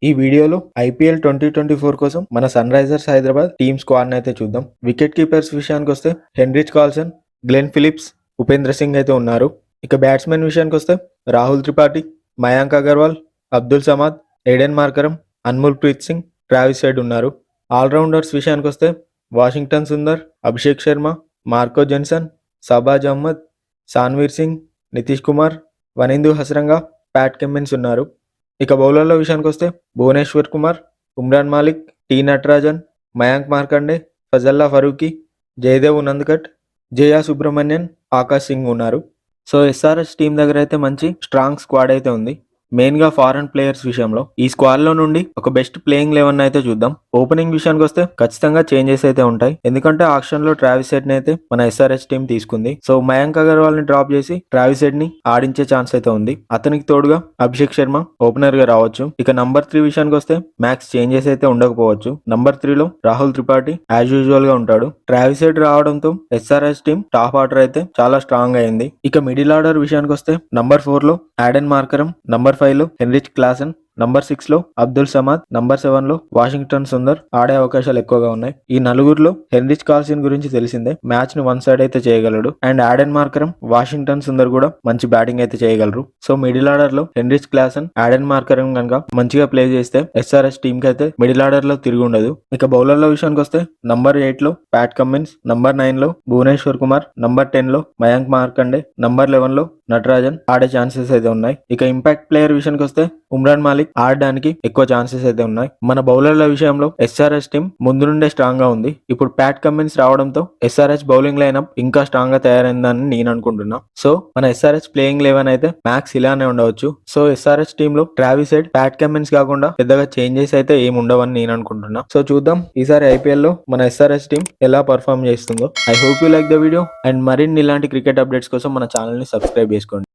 ఈ వీడియోలో ఐపీఎల్ 2024 కోసం మన Sunrisers Hyderabad team squad అయితే చూద్దాం. వికెట్ కీపర్స్ విషయానికి వస్తే Heinrich Klaasen, Glenn Phillips, Upendra Singh అయితే ఉన్నారు. ఇక బ్యాట్స్మెన్ విషయానికి వస్తే Rahul Tripathi, Mayank Agarwal, Abdul Samad, Aiden Markram, Anmolpreet Singh, Travis Head ఉన్నారు. ఆల్రౌండర్స్ విషయానికి వస్తే Washington Sundar, Abhishek Sharma, Marco Jansen, Shahbaz Ahmed, Sanvir Singh, Nitish Kumar, Wanindu Hasaranga, Pat Cummins ఉన్నారు. ఇక బౌలర్ల విషయానికి వస్తే భువనేశ్వర్ కుమార్, ఉమ్రాన్ మాలిక్, టీ నటరాజన్, మయాంక్ మార్కండే, ఫజల్లా ఫరూకీ, జయదేవ్ నందకట్, జయా సుబ్రహ్మణ్యన్, ఆకాష్ సింగ్ ఉన్నారు. సో ఎస్ఆర్ఎస్ టీం దగ్గర అయితే మంచి స్ట్రాంగ్ స్క్వాడ్ అయితే ఉంది. మెయిన్గా ఫారెన్ ప్లేయర్స్ విషయంలో ఈ స్క్వాడ్లో నుండి ఒక బెస్ట్ ప్లేయింగ్ 11 అయితే చూద్దాం. ఓపెనింగ్ విషయానికి వస్తే ఖచ్చితంగా చేంజెస్ అయితే ఉంటాయి, ఎందుకంటే ఆక్షన్లో ట్రావిస్ హెడ్ ని అయితే మన ఎస్ఆర్ఎస్ టీం తీసుకుంది. సో మయాంక్ అగర్వాల్ ని డ్రాప్ చేసి ట్రావిస్ హెడ్ ని ఆడించే ఛాన్స్ అయితే ఉంది. అతనికి తోడుగా అభిషేక్ శర్మ ఓపెనర్ గా రావచ్చు. ఇక నంబర్ 3 విషయానికి వస్తే మ్యాక్స్ చేంజెస్ అయితే ఉండకపోవచ్చు. నంబర్ 3 లో రాహుల్ త్రిపాఠి యాజ్ యూజువల్ గా ఉంటాడు. ట్రావిస్ హెడ్ రావడంతో ఎస్ఆర్ఎస్ టీం టాప్ ఆర్డర్ అయితే చాలా స్ట్రాంగ్ అయింది. ఇక మిడిల్ ఆర్డర్ విషయానికి వస్తే నంబర్ 4 లో యాడెన్ మార్కరం, నంబర్ 5 లో హెన్రిచ్ క్లాసన్, నంబర్ 6 లో అబ్దుల్ సమాద్, నంబర్ 7 లో వాషింగ్టన్ సుందర్ ఆడే అవకాశాలు ఎక్కువగా ఉన్నాయి. ఈ నలుగురిలో హెన్రిచ్ కార్ల్సన్ గురించి తెలిసిందే, మ్యాచ్ ని వన్ సైడ్ అయితే చేయగలడు. And Aiden Markram, Washington Sundar కూడా మంచి బ్యాటింగ్ అయితే చేయగలరు. సో మిడిల్ ఆర్డర్ లో హెన్రిచ్ క్లాసన్, యాడెన్ మార్కరం కనుక మంచిగా ప్లే చేస్తే ఎస్ఆర్ఎస్ టీమ్ కి అయితే మిడిల్ ఆర్డర్ లో తిరిగి ఉండదు. ఇక బౌలర్ల విషయానికి వస్తే నంబర్ 8 లో ప్యాట్ కమ్మిన్స్, నంబర్ 9 లో భువనేశ్వర్ కుమార్, నంబర్ 10 లో మయాంక్ మార్కండే, నంబర్ 11 లో నటరాజన్ ఆడే ఛాన్సెస్ అయితే ఉన్నాయి. ఇక ఇంపాక్ట్ ప్లేయర్ విషయానికి వస్తే ఉమ్రాన్ మాలిక్ ఆడడానికి ఎక్కువ ఛాన్సెస్ అయితే ఉన్నాయి. మన బౌలర్ల విషయంలో ఎస్ఆర్ఎస్ టీం ముందు నుండే స్ట్రాంగ్ గా ఉంది. ఇప్పుడు ప్యాట్ కమ్మిన్స్ రావడంతో ఎస్ఆర్ఎస్ బౌలింగ్ లైనప్ ఇంకా స్ట్రాంగ్ గా తయారైందని నేను అనుకుంటున్నా. సో మన ఎస్ఆర్ఎస్ ప్లేయింగ్ 11 అయితే మ్యాక్స్ ఇలానే ఉండవచ్చు. సో ఎస్ఆర్ఎస్ టీమ్ లో ట్రావిస్ హెడ్, ప్యాట్ కమ్మిన్స్ కాకుండా పెద్దగా చేంజెస్ అయితే ఏమి ఉండవని నేను అనుకుంటున్నా. సో చూద్దాం ఈసారి ఐపీఎల్ లో మన ఎస్ఆర్ఎస్ టీం ఎలా పర్ఫార్మ్ చేస్తుందో. I hope you like the video and మరిన్ని ఇలాంటి క్రికెట్ అప్డేట్స్ కోసం మన ఛానల్ ని సబ్స్క్రైబ్ చేసుకోండి.